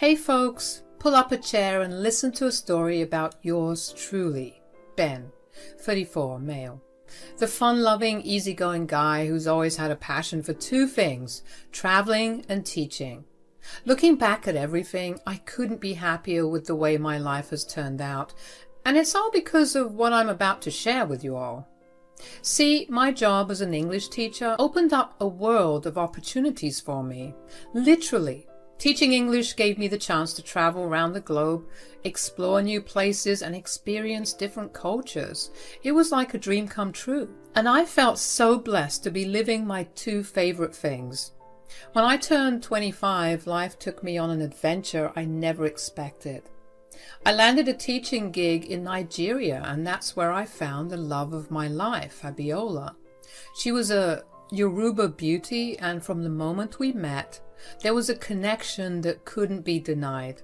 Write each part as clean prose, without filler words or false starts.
Hey folks, pull up a chair and listen to a story about yours truly, Ben, 34, male. The fun-loving, easygoing guy who's always had a passion for two things, traveling and teaching. Looking back at everything, I couldn't be happier with the way my life has turned out, and it's all because of what I'm about to share with you all. See, my job as an English teacher opened up a world of opportunities for me. Literally. Teaching English gave me the chance to travel around the globe, explore new places, and experience different cultures. It was like a dream come true. And I felt so blessed to be living my two favorite things. When I turned 25, life took me on an adventure I never expected. I landed a teaching gig in Nigeria, and that's where I found the love of my life, Abiola. She was a Yoruba beauty, and from the moment we met, there was a connection that couldn't be denied.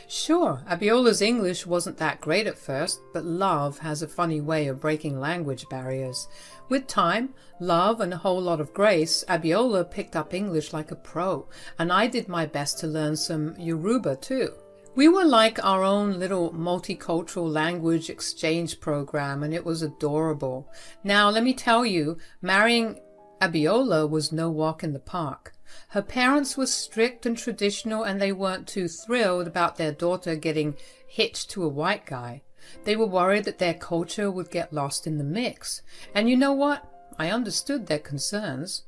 Sure, Abiola's English wasn't that great at first, but love has a funny way of breaking language barriers. With time, love, and a whole lot of grace, Abiola picked up English like a pro, and I did my best to learn some Yoruba too. We were like our own little multicultural language exchange program, and it was adorable. Now, let me tell you, marrying Abiola was no walk in the park. Her parents were strict and traditional, and they weren't too thrilled about their daughter getting hitched to a white guy. They were worried that their culture would get lost in the mix. And you know what? I understood their concerns.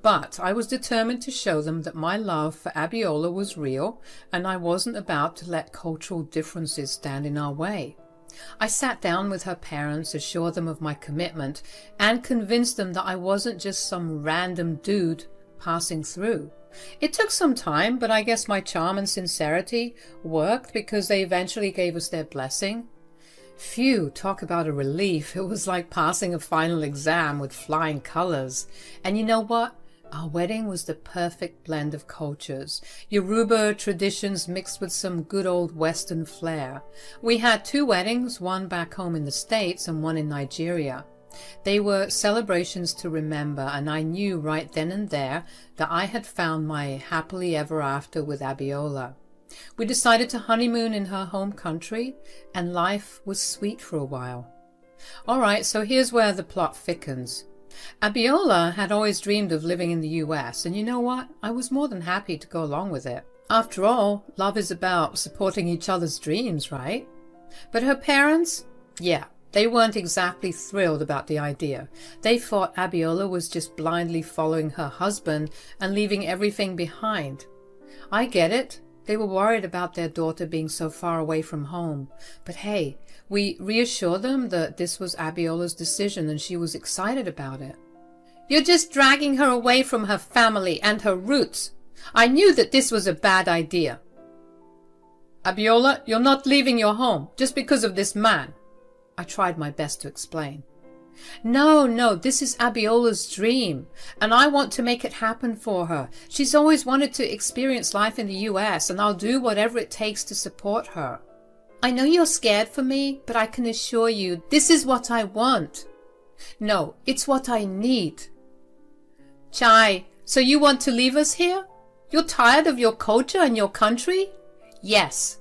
But I was determined to show them that my love for Abiola was real, and I wasn't about to let cultural differences stand in our way. I sat down with her parents, assured them of my commitment, and convinced them that I wasn't just some random dude passing through. It took some time, but I guess my charm and sincerity worked because they eventually gave us their blessing. Phew, talk about a relief. It was like passing a final exam with flying colors. And you know what? Our wedding was the perfect blend of cultures. Yoruba traditions mixed with some good old Western flair. We had two weddings, one back home in the States and one in Nigeria. They were celebrations to remember, and I knew right then and there that I had found my happily ever after with Abiola. We decided to honeymoon in her home country, and life was sweet for a while. Alright, so here's where the plot thickens. Abiola had always dreamed of living in the US, and you know what? I was more than happy to go along with it. After all, love is about supporting each other's dreams, right? But her parents? Yeah. They weren't exactly thrilled about the idea. They thought Abiola was just blindly following her husband and leaving everything behind. I get it. They were worried about their daughter being so far away from home. But hey, we reassured them that this was Abiola's decision and she was excited about it. You're just dragging her away from her family and her roots. I knew that this was a bad idea. Abiola, you're not leaving your home just because of this man. I tried my best to explain. No, this is Abiola's dream, and I want to make it happen for her. She's always wanted to experience life in the US, and I'll do whatever it takes to support her. I know you're scared for me, but I can assure you this is what I want. No, it's what I need. Chai, so you want to leave us here? You're tired of your culture and your country? Yes.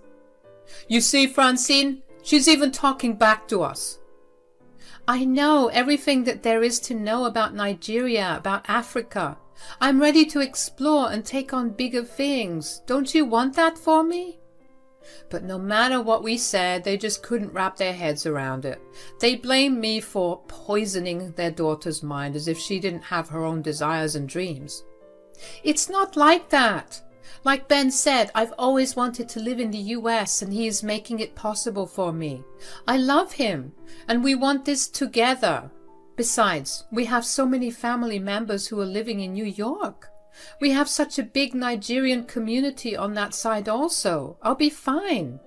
You see, Francine, she's even talking back to us. I know everything that there is to know about Nigeria, about Africa. I'm ready to explore and take on bigger things. Don't you want that for me? But no matter what we said, they just couldn't wrap their heads around it. They blamed me for poisoning their daughter's mind as if she didn't have her own desires and dreams. It's not like that. Like Ben said, I've always wanted to live in the US, and he is making it possible for me. I love him, and we want this together. Besides, we have so many family members who are living in New York. We have such a big Nigerian community on that side also. I'll be fine.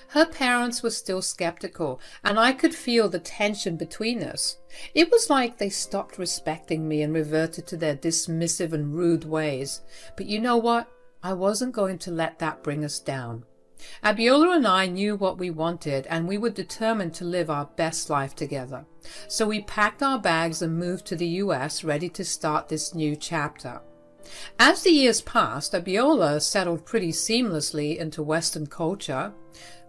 Her parents were still skeptical, and I could feel the tension between us. It was like they stopped respecting me and reverted to their dismissive and rude ways. But you know what? I wasn't going to let that bring us down. Abiola and I knew what we wanted, and we were determined to live our best life together. So we packed our bags and moved to the US, ready to start this new chapter. As the years passed, Abiola settled pretty seamlessly into Western culture.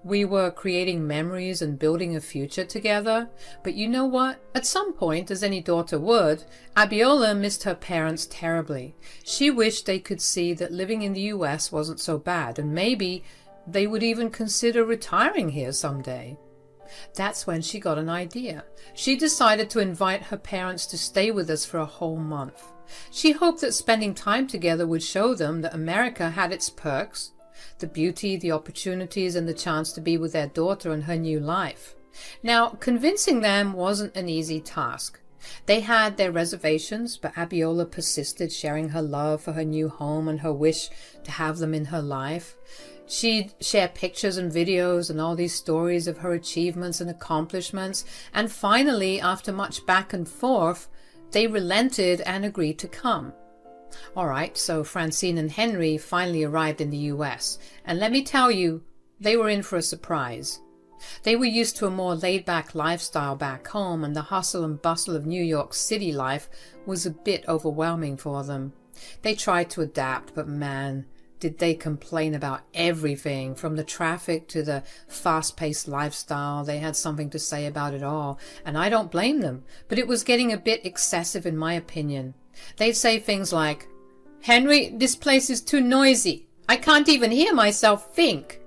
We were creating memories and building a future together. But you know what? At some point, as any daughter would, Abiola missed her parents terribly. She wished they could see that living in the US wasn't so bad, and maybe they would even consider retiring here someday. That's when she got an idea. She decided to invite her parents to stay with us for a whole month. She hoped that spending time together would show them that America had its perks, the beauty, the opportunities, and the chance to be with their daughter and her new life. Now, convincing them wasn't an easy task. They had their reservations, but Abiola persisted, sharing her love for her new home and her wish to have them in her life. She'd share pictures and videos and all these stories of her achievements and accomplishments, and finally, after much back and forth, they relented and agreed to come. Alright, so Francine and Henry finally arrived in the US, and let me tell you, they were in for a surprise. They were used to a more laid-back lifestyle back home, and the hustle and bustle of New York City life was a bit overwhelming for them. They tried to adapt, but man, did they complain about everything, from the traffic to the fast-paced lifestyle. They had something to say about it all, and I don't blame them, but it was getting a bit excessive in my opinion. They'd say things like, "Henry, this place is too noisy. I can't even hear myself think."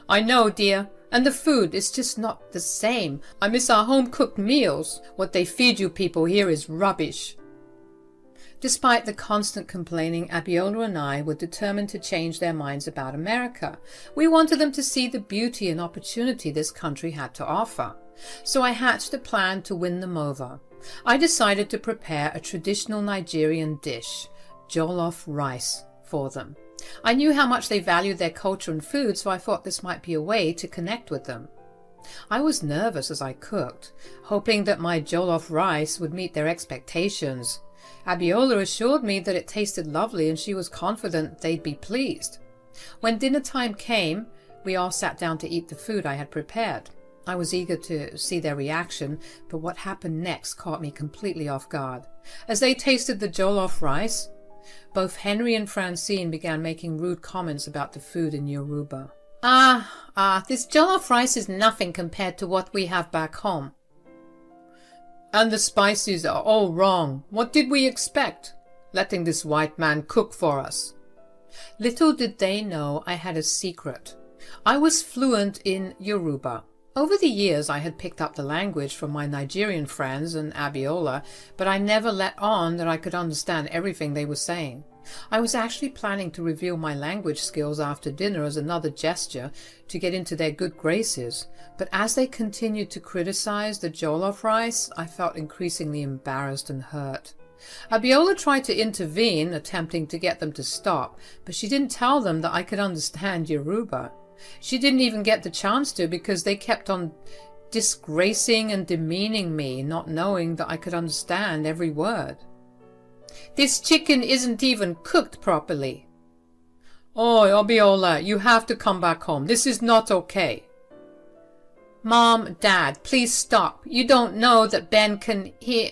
"I know, dear, and the food is just not the same. I miss our home-cooked meals. What they feed you people here is rubbish." Despite the constant complaining, Abiola and I were determined to change their minds about America. We wanted them to see the beauty and opportunity this country had to offer. So I hatched a plan to win them over. I decided to prepare a traditional Nigerian dish, jollof rice, for them. I knew how much they valued their culture and food, so I thought this might be a way to connect with them. I was nervous as I cooked, hoping that my jollof rice would meet their expectations. Abiola assured me that it tasted lovely and she was confident they'd be pleased. When dinner time came, we all sat down to eat the food I had prepared. I was eager to see their reaction, but what happened next caught me completely off guard. As they tasted the jollof rice, both Henry and Francine began making rude comments about the food in Yoruba. This jollof rice is nothing compared to what we have back home. And the spices are all wrong. What did we expect? Letting this white man cook for us. Little did they know I had a secret. I was fluent in Yoruba. Over the years I had picked up the language from my Nigerian friends and Abiola, but I never let on that I could understand everything they were saying. I was actually planning to reveal my language skills after dinner as another gesture to get into their good graces, but as they continued to criticize the jollof rice, I felt increasingly embarrassed and hurt. Abiola tried to intervene, attempting to get them to stop, but she didn't tell them that I could understand Yoruba. She didn't even get the chance to, because they kept on disgracing and demeaning me, not knowing that I could understand every word. "This chicken isn't even cooked properly." "Oh, Abiola, you have to come back home. This is not okay." "Mom, Dad, please stop. You don't know that Ben can hear."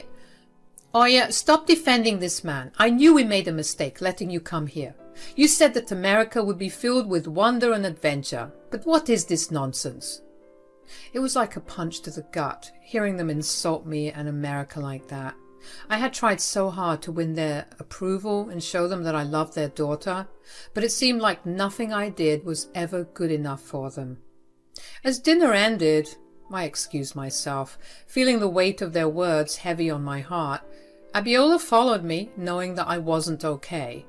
"Oya, stop defending this man. I knew we made a mistake letting you come here. You said that America would be filled with wonder and adventure. But what is this nonsense?" It was like a punch to the gut, hearing them insult me and America like that. I had tried so hard to win their approval and show them that I loved their daughter, but it seemed like nothing I did was ever good enough for them. As dinner ended, I excused myself, feeling the weight of their words heavy on my heart. Abiola followed me, knowing that I wasn't okay.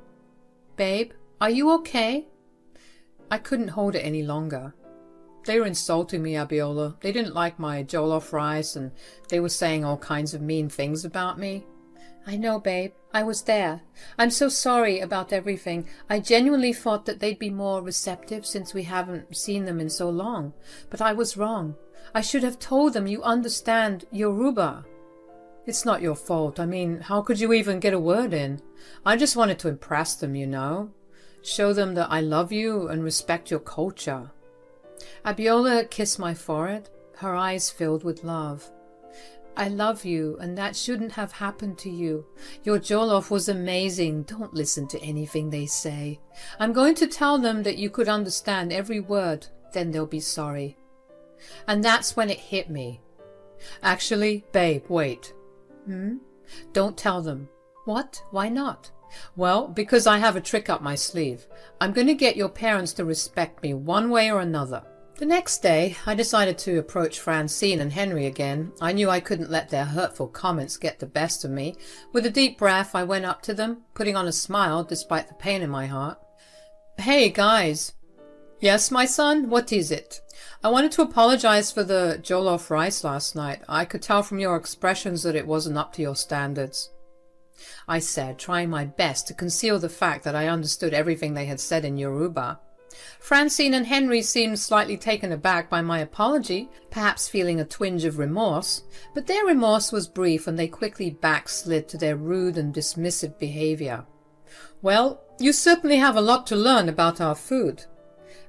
"Babe, are you okay?" I couldn't hold it any longer. They were insulting me, Abiola. They didn't like my jollof rice, and they were saying all kinds of mean things about me. "I know, babe. I was there. I'm so sorry about everything. I genuinely thought that they'd be more receptive since we haven't seen them in so long. But I was wrong. I should have told them you understand Yoruba." "It's not your fault. I mean, how could you even get a word in? I just wanted to impress them, you know. Show them that I love you and respect your culture." Abiola kissed my forehead, her eyes filled with love. I love you, and that shouldn't have happened to you. Your jollof was amazing. Don't listen to anything they say. I'm going to tell them that you could understand every word. Then they'll be sorry. And that's when it hit me. Actually, babe, wait. Don't tell them. What? Why not? Well, because I have a trick up my sleeve. I'm going to get your parents to respect me one way or another. The next day, I decided to approach Francine and Henry again. I knew I couldn't let their hurtful comments get the best of me. With a deep breath, I went up to them, putting on a smile despite the pain in my heart. Hey, guys. Yes, my son? What is it? I wanted to apologize for the jollof rice last night. I could tell from your expressions that it wasn't up to your standards. I said, trying my best to conceal the fact that I understood everything they had said in Yoruba. Francine and Henry seemed slightly taken aback by my apology, perhaps feeling a twinge of remorse, but their remorse was brief and they quickly backslid to their rude and dismissive behavior. Well, you certainly have a lot to learn about our food.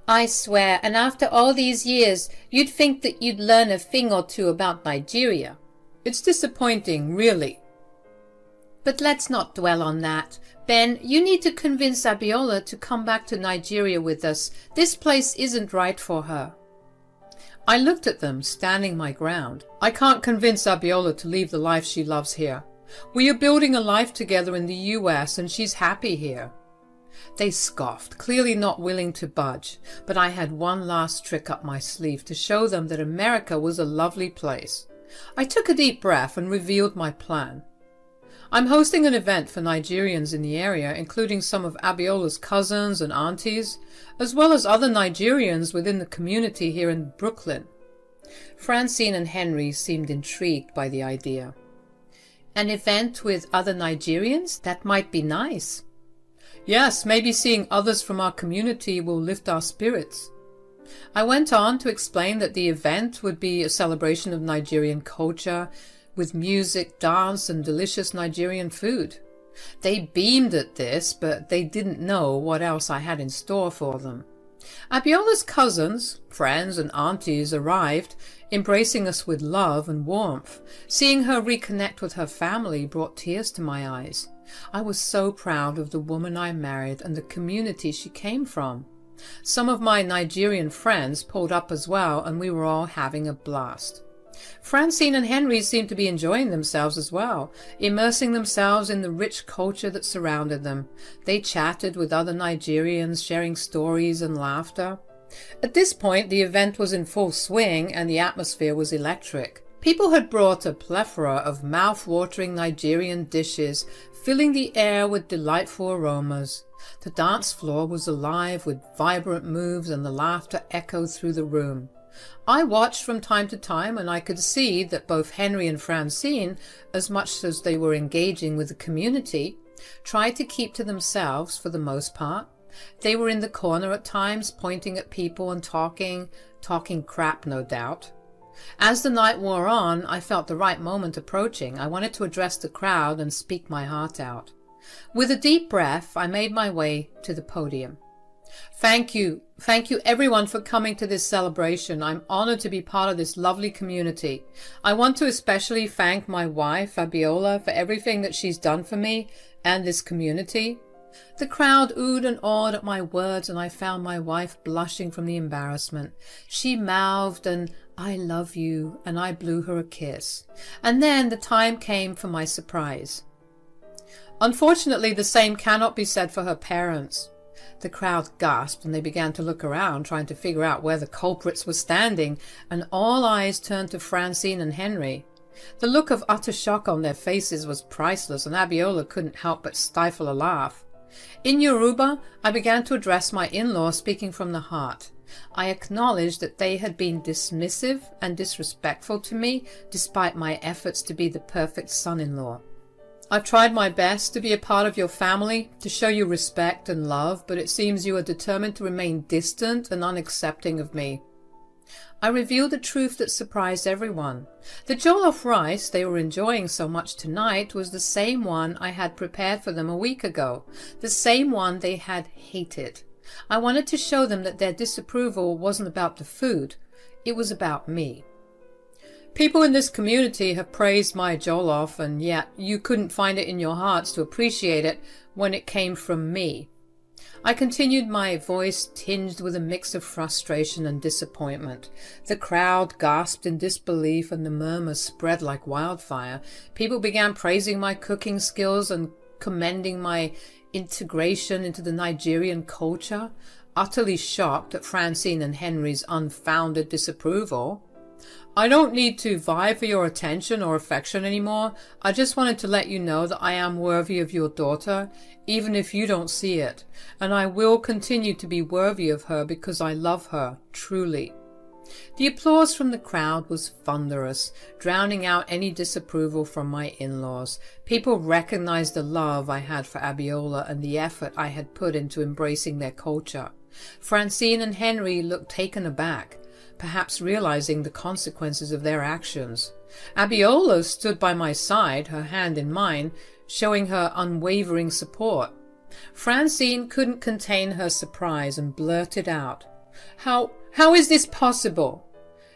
I swear, and after all these years, you'd think that you'd learn a thing or two about Nigeria. It's disappointing, really. But let's not dwell on that. Ben, you need to convince Abiola to come back to Nigeria with us. This place isn't right for her. I looked at them, standing my ground. I can't convince Abiola to leave the life she loves here. We are building a life together in the US and she's happy here. They scoffed, clearly not willing to budge, but I had one last trick up my sleeve to show them that America was a lovely place. I took a deep breath and revealed my plan. I'm hosting an event for Nigerians in the area, including some of Abiola's cousins and aunties, as well as other Nigerians within the community here in Brooklyn. Francine and Henry seemed intrigued by the idea. An event with other Nigerians? That might be nice. Yes, maybe seeing others from our community will lift our spirits. I went on to explain that the event would be a celebration of Nigerian culture, with music, dance, and delicious Nigerian food. They beamed at this, but they didn't know what else I had in store for them. Abiola's cousins, friends, and aunties arrived, embracing us with love and warmth. Seeing her reconnect with her family brought tears to my eyes. I was so proud of the woman I married and the community she came from. Some of my Nigerian friends pulled up as well, and we were all having a blast. Francine and Henry seemed to be enjoying themselves as well, immersing themselves in the rich culture that surrounded them. They chatted with other Nigerians, sharing stories and laughter. At this point, the event was in full swing and the atmosphere was electric. People had brought a plethora of mouth-watering Nigerian dishes, filling the air with delightful aromas. The dance floor was alive with vibrant moves and the laughter echoed through the room. I watched from time to time and I could see that both Henry and Francine, as much as they were engaging with the community, tried to keep to themselves for the most part. They were in the corner at times, pointing at people and talking crap, no doubt. As the night wore on, I felt the right moment approaching. I wanted to address the crowd and speak my heart out. With a deep breath, I made my way to the podium. Thank you everyone for coming to this celebration. I'm honored to be part of this lovely community. I want to especially thank my wife, Abiola, for everything that she's done for me and this community. The crowd oohed and awed at my words, and I found my wife blushing from the embarrassment. She mouthed an "I love you," and I blew her a kiss. And then the time came for my surprise. Unfortunately, the same cannot be said for her parents. The crowd gasped and they began to look around, trying to figure out where the culprits were standing, and all eyes turned to Francine and Henry. The look of utter shock on their faces was priceless, and Abiola couldn't help but stifle a laugh. In Yoruba, I began to address my in-law, speaking from the heart. I acknowledged that they had been dismissive and disrespectful to me, despite my efforts to be the perfect son-in-law. I've tried my best to be a part of your family, to show you respect and love, but it seems you are determined to remain distant and unaccepting of me. I revealed a truth that surprised everyone. The jollof rice they were enjoying so much tonight was the same one I had prepared for them a week ago, the same one they had hated. I wanted to show them that their disapproval wasn't about the food, it was about me. People in this community have praised my jollof, and yet you couldn't find it in your hearts to appreciate it when it came from me. I continued, my voice tinged with a mix of frustration and disappointment. The crowd gasped in disbelief, and the murmurs spread like wildfire. People began praising my cooking skills and commending my integration into the Nigerian culture, utterly shocked at Francine and Henry's unfounded disapproval. I don't need to vie for your attention or affection anymore. I just wanted to let you know that I am worthy of your daughter, even if you don't see it, and I will continue to be worthy of her because I love her, truly. The applause from the crowd was thunderous, drowning out any disapproval from my in-laws. People recognized the love I had for Abiola and the effort I had put into embracing their culture. Francine and Henry looked taken aback, perhaps realizing the consequences of their actions. Abiola stood by my side, her hand in mine, showing her unwavering support. Francine couldn't contain her surprise and blurted out, How is this possible?"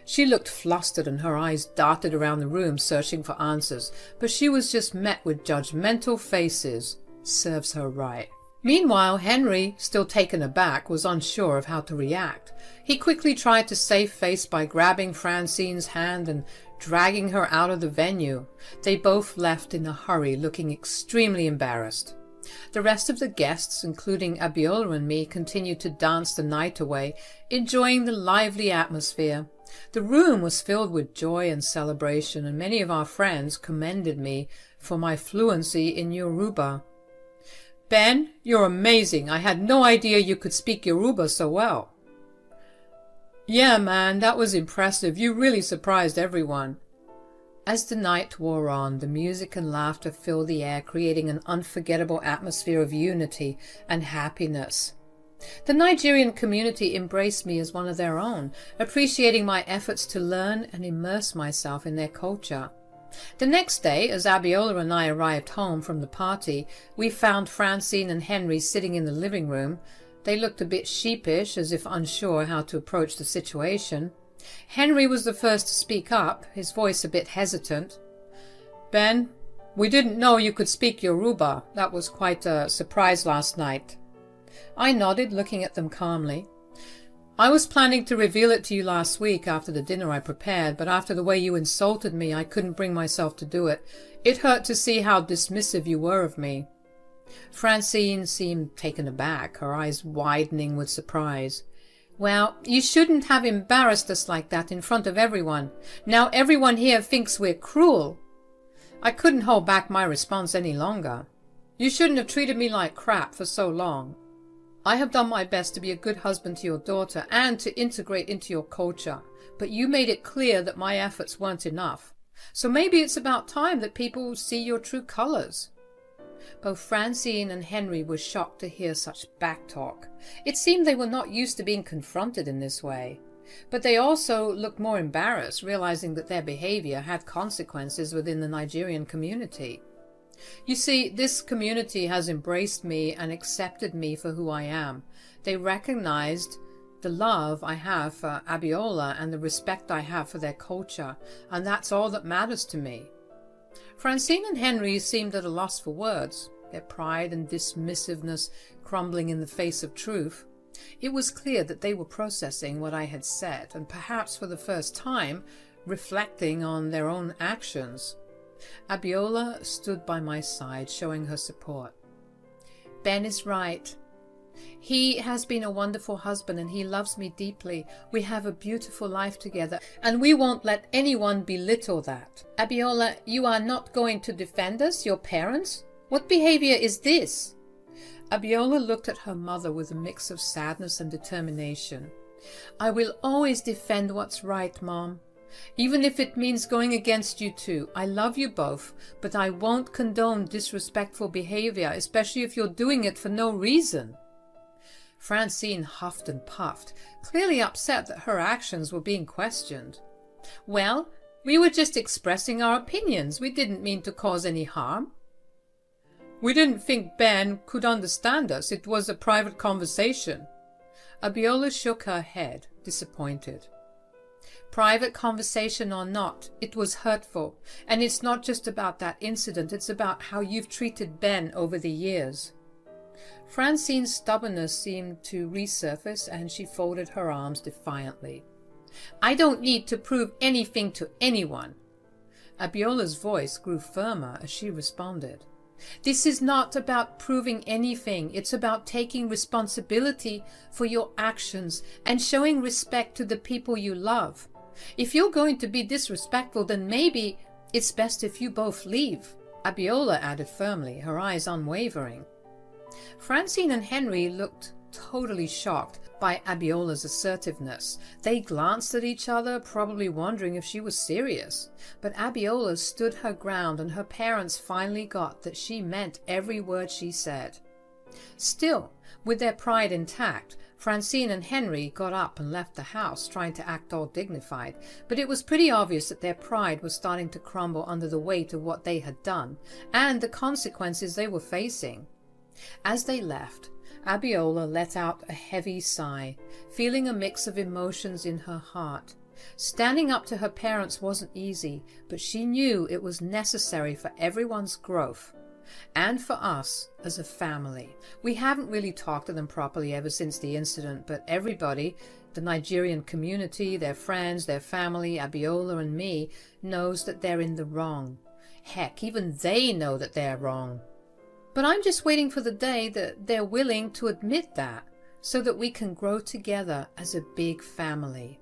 She looked flustered and her eyes darted around the room searching for answers, but she was just met with judgmental faces. Serves her right. Meanwhile, Henry, still taken aback, was unsure of how to react. He quickly tried to save face by grabbing Francine's hand and dragging her out of the venue. They both left in a hurry, looking extremely embarrassed. The rest of the guests, including Abiola and me, continued to dance the night away, enjoying the lively atmosphere. The room was filled with joy and celebration, and many of our friends commended me for my fluency in Yoruba. "Ben, you're amazing. I had no idea you could speak Yoruba so well." "Yeah, man, that was impressive. You really surprised everyone." As the night wore on, the music and laughter filled the air, creating an unforgettable atmosphere of unity and happiness. The Nigerian community embraced me as one of their own, appreciating my efforts to learn and immerse myself in their culture. The next day, as Abiola and I arrived home from the party, we found Francine and Henry sitting in the living room. They looked a bit sheepish, as if unsure how to approach the situation. Henry was the first to speak up, his voice a bit hesitant. "Ben, we didn't know you could speak Yoruba. That was quite a surprise last night." I nodded, looking at them calmly. "I was planning to reveal it to you last week after the dinner I prepared, but after the way you insulted me, I couldn't bring myself to do it. It hurt to see how dismissive you were of me." Francine seemed taken aback, her eyes widening with surprise. "Well, you shouldn't have embarrassed us like that in front of everyone. Now everyone here thinks we're cruel." I couldn't hold back my response any longer. "You shouldn't have treated me like crap for so long. I have done my best to be a good husband to your daughter and to integrate into your culture, but you made it clear that my efforts weren't enough. So maybe it's about time that people see your true colors." Both Francine and Henry were shocked to hear such backtalk. It seemed they were not used to being confronted in this way. But they also looked more embarrassed, realizing that their behavior had consequences within the Nigerian community. You see, this community has embraced me and accepted me for who I am. They recognized the love I have for Abiola and the respect I have for their culture, and that's all that matters to me. Francine and Henry seemed at a loss for words, their pride and dismissiveness crumbling in the face of truth. It was clear that they were processing what I had said, and perhaps for the first time, reflecting on their own actions. Abiola stood by my side, showing her support. "Ben is right. He has been a wonderful husband and he loves me deeply. We have a beautiful life together and we won't let anyone belittle that. Abiola, you are not going to defend us, your parents? What behavior is this?" Abiola looked at her mother with a mix of sadness and determination. "I will always defend what's right, Mom. Even if it means going against you two. I love you both, but I won't condone disrespectful behavior, especially if you're doing it for no reason." Francine huffed and puffed, clearly upset that her actions were being questioned. "Well, we were just expressing our opinions. We didn't mean to cause any harm." "We didn't think Ben could understand us. It was a private conversation." Abiola shook her head, disappointed. Private conversation or not, it was hurtful. And it's not just about that incident, it's about how you've treated Ben over the years. Francine's stubbornness seemed to resurface and she folded her arms defiantly. I don't need to prove anything to anyone. Abiola's voice grew firmer as she responded. This is not about proving anything. It's about taking responsibility for your actions and showing respect to the people you love. If you're going to be disrespectful, then maybe it's best if you both leave, Abiola added firmly, her eyes unwavering. Francine and Henry looked totally shocked by Abiola's assertiveness. They glanced at each other, probably wondering if she was serious. But Abiola stood her ground, and her parents finally got that she meant every word she said. Still, with their pride intact, Francine and Henry got up and left the house, trying to act all dignified, but it was pretty obvious that their pride was starting to crumble under the weight of what they had done, and the consequences they were facing. As they left, Abiola let out a heavy sigh, feeling a mix of emotions in her heart. Standing up to her parents wasn't easy, but she knew it was necessary for everyone's growth. And for us as a family. We haven't really talked to them properly ever since the incident, but everybody, the Nigerian community, their friends, their family, Abiola and me, knows that they're in the wrong. Heck, even they know that they're wrong. But I'm just waiting for the day that they're willing to admit that, so that we can grow together as a big family.